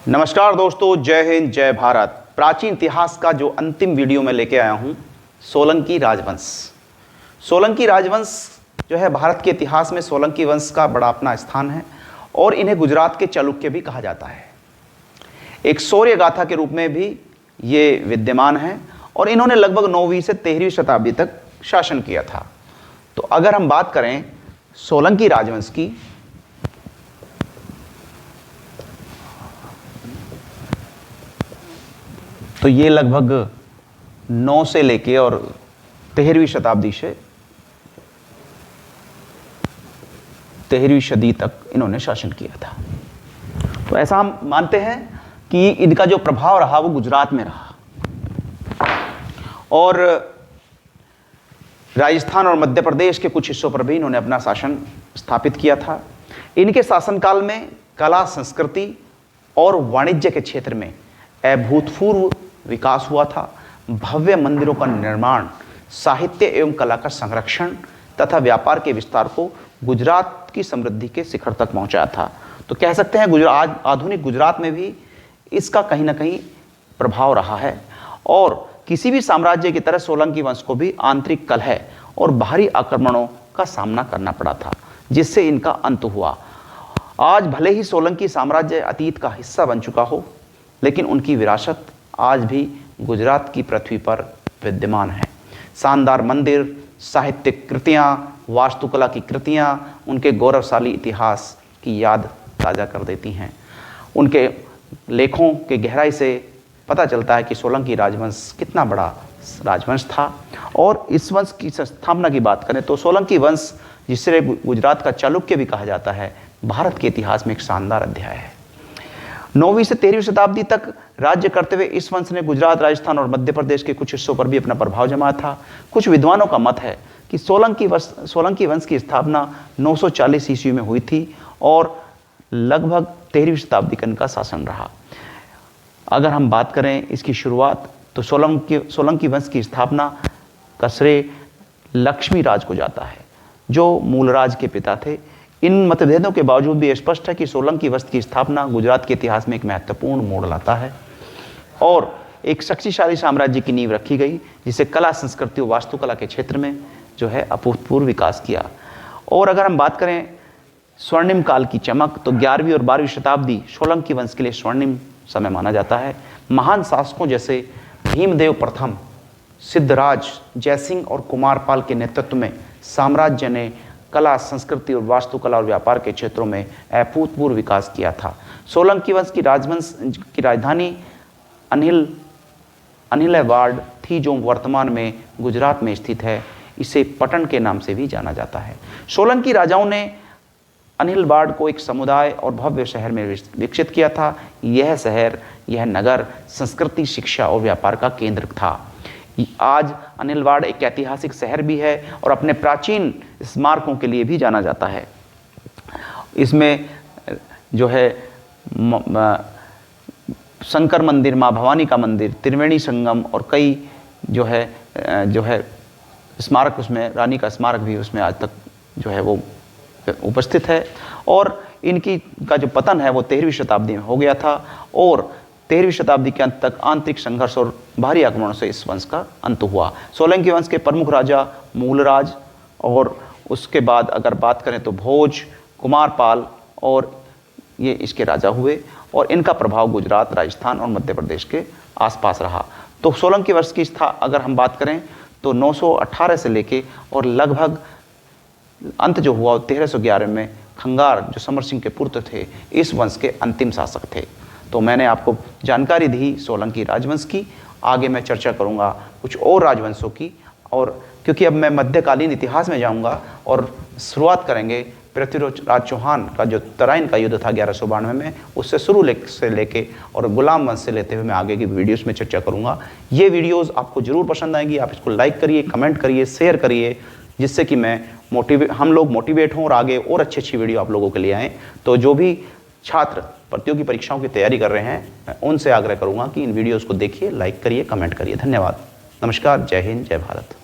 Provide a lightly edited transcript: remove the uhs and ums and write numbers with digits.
नमस्कार दोस्तों, जय हिंद जय भारत। प्राचीन इतिहास का जो अंतिम वीडियो मैं लेके आया हूँ, सोलंकी राजवंश। सोलंकी राजवंश जो है भारत के इतिहास में सोलंकी वंश का बड़ा अपना स्थान है और इन्हें गुजरात के चालुक्य भी कहा जाता है। एक शौर्य गाथा के रूप में भी ये विद्यमान है और इन्होंने लगभग 9वीं से 13वीं शताब्दी तक शासन किया था। तो अगर हम बात करें सोलंकी राजवंश की, तो ये लगभग 9 से लेके और 13वीं शताब्दी से 13वीं सदी तक इन्होंने शासन किया था। तो ऐसा हम मानते हैं कि इनका जो प्रभाव रहा वो गुजरात में रहा और राजस्थान और मध्य प्रदेश के कुछ हिस्सों पर भी इन्होंने अपना शासन स्थापित किया था। इनके शासनकाल में कला, संस्कृति और वाणिज्य के क्षेत्र में अभूतपूर्व विकास हुआ था। भव्य मंदिरों का निर्माण, साहित्य एवं कला का संरक्षण तथा व्यापार के विस्तार को गुजरात की समृद्धि के शिखर तक पहुंचाया था। तो कह सकते हैं आज आधुनिक गुजरात में भी इसका कहीं ना कहीं प्रभाव रहा है। और किसी भी साम्राज्य की तरह सोलंकी वंश को भी आंतरिक कलह और बाहरी आक्रमणों का सामना करना पड़ा था, जिससे इनका अंत हुआ। आज भले ही सोलंकी साम्राज्य अतीत का हिस्सा बन चुका हो, लेकिन उनकी विरासत आज भी गुजरात की पृथ्वी पर विद्यमान है। शानदार मंदिर, साहित्यिक कृतियाँ, वास्तुकला की कृतियाँ उनके गौरवशाली इतिहास की याद ताज़ा कर देती हैं। उनके लेखों के गहराई से पता चलता है कि सोलंकी राजवंश कितना बड़ा राजवंश था। और इस वंश की स्थापना की बात करें तो सोलंकी वंश, जिसे गुजरात का चालुक्य भी कहा जाता है, भारत के इतिहास में एक शानदार अध्याय है। 9वीं से 13वीं शताब्दी तक राज्य करते हुए इस वंश ने गुजरात, राजस्थान और मध्य प्रदेश के कुछ हिस्सों पर भी अपना प्रभाव जमाया था। कुछ विद्वानों का मत है कि सोलंकी वंश की स्थापना 940 ईस्वी में हुई थी और लगभग 13वीं शताब्दी का इनका शासन रहा। अगर हम बात करें इसकी शुरुआत, तो सोलंकी वंश की स्थापना का श्रेय लक्ष्मी राज को जाता है, जो मूलराज के पिता थे। इन मतभेदों के बावजूद भी स्पष्ट है कि सोलंकी वंश की स्थापना गुजरात के इतिहास में एक महत्वपूर्ण मोड़ लाता है और एक शक्तिशाली साम्राज्य की नींव रखी गई, जिसे कला, संस्कृति और वास्तुकला के क्षेत्र में जो है अभूतपूर्व विकास किया। और अगर हम बात करें स्वर्णिम काल की चमक, तो 11वीं और 12वीं शताब्दी सोलंकी वंश के लिए स्वर्णिम समय माना जाता है। महान शासकों जैसे भीमदेव प्रथम, सिद्धराज, जयसिंह और कुमारपाल के नेतृत्व में साम्राज्य ने कला, संस्कृति और वास्तुकला और व्यापार के क्षेत्रों में अभूतपूर्व विकास किया था। सोलंकी वंश की राजधानी अनिलवाड़ थी, जो वर्तमान में गुजरात में स्थित है। इसे पटन के नाम से भी जाना जाता है। सोलंकी राजाओं ने अनिलवाड़ को एक समुदाय और भव्य शहर में विकसित किया था। यह नगर संस्कृति, शिक्षा और व्यापार का केंद्र था। आज अनिलवाड़ एक ऐतिहासिक शहर भी है और अपने प्राचीन स्मारकों के लिए भी जाना जाता है। इसमें जो है शंकर मंदिर, माँ भवानी का मंदिर, त्रिवेणी संगम और कई जो है स्मारक, उसमें रानी का स्मारक भी उसमें आज तक जो है वो उपस्थित है। और इनकी का जो पतन है वो 13वीं शताब्दी में हो गया था और 13वीं शताब्दी के अंत तक आंतरिक संघर्ष और बाहरी आक्रमणों से इस वंश का अंत हुआ। सोलंकी वंश के प्रमुख राजा मूलराज, और उसके बाद अगर बात करें तो भोज, कुमारपाल और ये इसके राजा हुए और इनका प्रभाव गुजरात, राजस्थान और मध्य प्रदेश के आसपास रहा। तो सोलंकी वंश की अगर हम बात करें तो 918 से लेके और लगभग अंत जो हुआ 1311 में खंगार, जो समर सिंह के पुत्र थे, इस वंश के अंतिम शासक थे। तो मैंने आपको जानकारी दी सोलंकी राजवंश की। आगे मैं चर्चा करूंगा कुछ और राजवंशों की, और क्योंकि अब मैं मध्यकालीन इतिहास में जाऊंगा और शुरुआत करेंगे पृथ्वीराज चौहान का जो तराइन का युद्ध था 1192 में, उससे से लेके और गुलाम वंश से लेते हुए मैं आगे की वीडियोस में चर्चा करूंगा। ये वीडियोस आपको जरूर पसंद आएंगी। आप इसको लाइक करिए, कमेंट करिए, शेयर करिए, जिससे कि हम लोग मोटिवेट हों और आगे और अच्छी वीडियो आप लोगों के लिए आएँ। तो जो भी छात्र प्रतियोगी परीक्षाओं की तैयारी कर रहे हैं, मैं उनसे आग्रह करूंगा कि इन वीडियोस को देखिए, लाइक करिए, कमेंट करिए। धन्यवाद। नमस्कार। जय हिंद जय भारत।